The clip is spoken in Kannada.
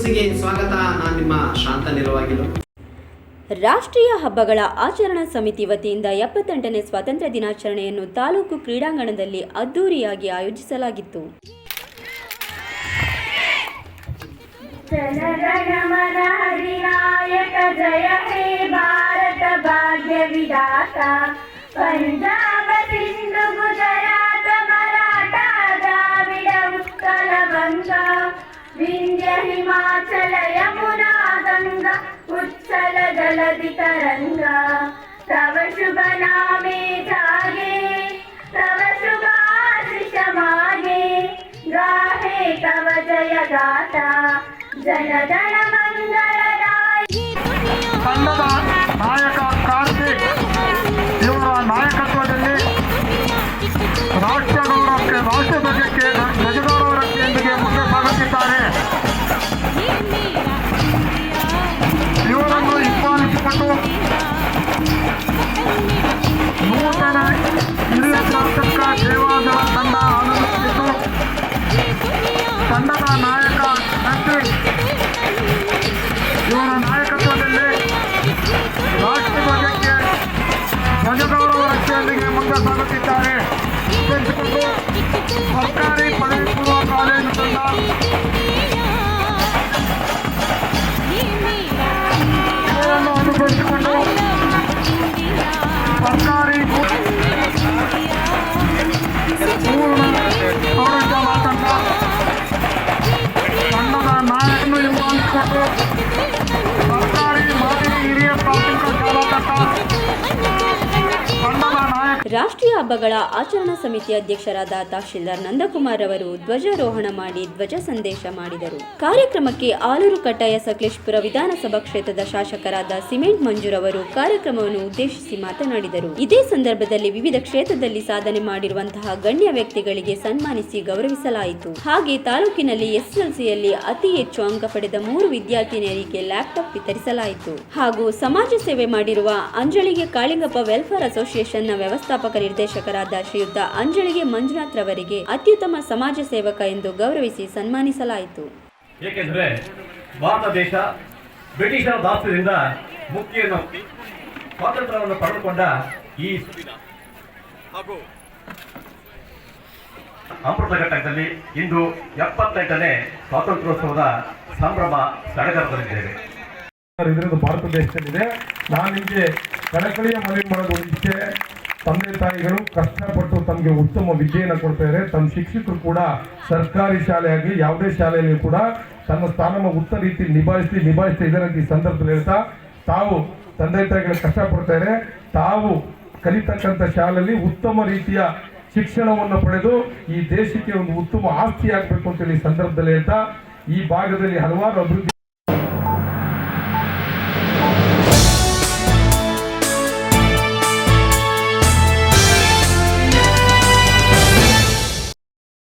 ನ್ಯೂಸ್ಗೆ ಸ್ವಾಗತ. ನಾನು ನಿಮ್ಮ ಶಾಂತ ನಿಲುವಾಗಿಲು. ರಾಷ್ಟ್ರೀಯ ಹಬ್ಬಗಳ ಆಚರಣಾ ಸಮಿತಿ ವತಿಯಿಂದ 78ನೇ ಸ್ವಾತಂತ್ರ್ಯ ದಿನಾಚರಣೆಯನ್ನು ತಾಲೂಕು ಕ್ರೀಡಾಂಗಣದಲ್ಲಿ ಅದ್ದೂರಿಯಾಗಿ ಆಯೋಜಿಸಲಾಗಿತ್ತು. पंजाब सिंधु गुजरात मराठा द्राविड उत्कल गंगा विंध्य हिमाचल यमुना गंगा उच्चल जलधि तरंगा तव शुभ नामे जागे तव शुभ आशीष मागे गाहे तव जय गाथा जन गण मंगलदायी. ನಾಯಕ ಕಾರ್ತಿಕ್ ಇವರ ನಾಯಕತ್ವದಲ್ಲಿ ರಾಷ್ಟ್ರಧ್ವಜಕ್ಕೆ ಧ್ವಜಗೌರವರೊಂದಿಗೆ ಮುಂದೆ ಸಾಗುತ್ತಿದ್ದಾರೆ. ಇವರನ್ನು ಹಿಂಬಾಲಿಸಿಕೊಂಡು ನೂತನ ಹಿರಿಯ ಪ್ರಾಥಮಿಕ ಸೇವಾದಳ ತಂಡ ಆಗಮಿಸಿದ್ದು ತಂಡದ ನಾಯಕ ಕಾರ್ತಿಕ್ ಇವರ ನಾಯಕತ್ವದಲ್ಲಿ ರಾಷ್ಟ್ರಧ್ವಜಕ್ಕೆ ಧ್ವಜಗೌರವ ರಕ್ಷೆಯೊಂದಿಗೆ ಮುಂದೆ ಸಾಗುತ್ತಿದ್ದಾರೆ. ಬೆಂಚಿಕೊಂಡು ಸರ್ಕಾರಿ ಪದವಿ ಪೂರ್ವ ಕಾಲೇಜು ತಂಡ ಇವರನ್ನು ಅನುಸರಿಸಿಕೊಂಡು ಸರ್ಕಾರಿ ಪೂರ್ಣ ಪ್ರೌಢಶಾಲಾ ತಂಡ ತಂಡದ ನಾಯಕನ್ನು ಹಿಂಬಾಲಿಸಿಕೊಂಡು ಸರ್ಕಾರಿ ಮಾದರಿ ಹಿರಿಯ ಪ್ರಾಥಮಿಕ ಶಾಲಾ ತಂಡ ತಂಡದ ನಾಯಕ. ರಾಷ್ಟ್ರೀಯ ಹಬ್ಬಗಳ ಆಚರಣಾ ಸಮಿತಿ ಅಧ್ಯಕ್ಷರಾದ ತಹಶೀಲ್ದಾರ್ ನಂದಕುಮಾರ್ ಅವರು ಧ್ವಜಾರೋಹಣ ಮಾಡಿ ಧ್ವಜ ಸಂದೇಶ ಮಾಡಿದರು. ಕಾರ್ಯಕ್ರಮಕ್ಕೆ ಆಲೂರು ಕಟ್ಟಾಯ ಸಕಲೇಶಪುರ ವಿಧಾನಸಭಾ ಕ್ಷೇತ್ರದ ಶಾಸಕರಾದ ಸಿಮೆಂಟ್ ಮಂಜೂರ್ ಅವರು ಕಾರ್ಯಕ್ರಮವನ್ನು ಉದ್ದೇಶಿಸಿ ಮಾತನಾಡಿದರು. ಇದೇ ಸಂದರ್ಭದಲ್ಲಿ ವಿವಿಧ ಕ್ಷೇತ್ರದಲ್ಲಿ ಸಾಧನೆ ಮಾಡಿರುವಂತಹ ಗಣ್ಯ ವ್ಯಕ್ತಿಗಳಿಗೆ ಸನ್ಮಾನಿಸಿ ಗೌರವಿಸಲಾಯಿತು. ಹಾಗೆ ತಾಲೂಕಿನಲ್ಲಿ ಎಸ್ಎಸ್ಎಲ್ಸಿಯಲ್ಲಿ ಅತಿ ಹೆಚ್ಚು ಅಂಕ ಪಡೆದ 3 ವಿದ್ಯಾರ್ಥಿನಿಯರಿಗೆ ಲ್ಯಾಪ್ಟಾಪ್ ವಿತರಿಸಲಾಯಿತು. ಹಾಗೂ ಸಮಾಜ ಸೇವೆ ಮಾಡಿರುವ ಅಂಜಳಿಗೆ ಕಾಳಿಂಗಪ್ಪ ವೆಲ್ಫೇರ್ ಅಸೋಸಿಯೇಷನ್ನ ವ್ಯವಸ್ಥಾಪಕ ನಿರ್ದೇಶಕರಾದ ಶ್ರೀಯುತ ಅಂಜಳಿಗೆ ಮಂಜುನಾಥ್ ರವರಿಗೆ ಅತ್ಯುತ್ತಮ ಸಮಾಜ ಸೇವಕ ಎಂದು ಗೌರವಿಸಿ ಸನ್ಮಾನಿಸಲಾಯಿತು. ಏಕೆಂದರೆ ಭಾರತ ದೇಶ ಬ್ರಿಟಿಷರ ದಾಸ್ಯದಿಂದ ಮುಕ್ತಿಯನ್ನು ಸ್ವಾತಂತ್ರ್ಯವನ್ನು ಪಡೆದುಕೊಂಡ ಈ ಹಾಗೂ ಅಮೃತ ಘಟ್ಟದಲ್ಲಿ ಇಂದು 78ನೇ ಸ್ವಾತಂತ್ರ್ಯೋತ್ಸವದ ಸಂಭ್ರಮ ಸಡಗರದಲ್ಲಿದ್ದೇವೆ. ಇದರಿಂದ ಭಾರತ ದೇಶದಲ್ಲಿದೆ. ನಾನು ನಿಮಗೆ ಕಳಕಳಿಯ ಮನವಿ ಮಾಡೋದು ಇಷ್ಟೇ, ತಂದೆ ತಾಯಿಗಳು ಕಷ್ಟಪಟ್ಟು ತಮಗೆ ಉತ್ತಮ ವಿದ್ಯೆಯನ್ನು ಕೊಡ್ತಾರೆ. ತಮ್ಮ ಶಿಕ್ಷಕರು ಕೂಡ ಸರ್ಕಾರಿ ಶಾಲೆಯಾಗಿ ಯಾವುದೇ ಶಾಲೆಯಲ್ಲಿ ಕೂಡ ತನ್ನ ಸ್ಥಾನವನ್ನು ಉತ್ತಮ ರೀತಿಯಲ್ಲಿ ನಿಭಾಯಿಸ್ತಾ ಇದ್ದಾರೆ. ಈ ಸಂದರ್ಭದಲ್ಲಿ ಹೇಳ್ತಾ ತಾವು ತಂದೆ ತಾಯಿಗಳು ಕಷ್ಟಪಡ್ತಾರೆ, ತಾವು ಕಲಿತಕ್ಕಂಥ ಶಾಲೆಯಲ್ಲಿ ಉತ್ತಮ ರೀತಿಯ ಶಿಕ್ಷಣವನ್ನು ಪಡೆದು ಈ ದೇಶಕ್ಕೆ ಒಂದು ಉತ್ತಮ ಆಸ್ತಿ ಆಗಬೇಕು ಅಂತೇಳಿ ಸಂದರ್ಭದಲ್ಲಿ ಹೇಳ್ತಾ ಈ ಭಾಗದಲ್ಲಿ ಹಲವಾರು ಅಭಿವೃದ್ಧಿ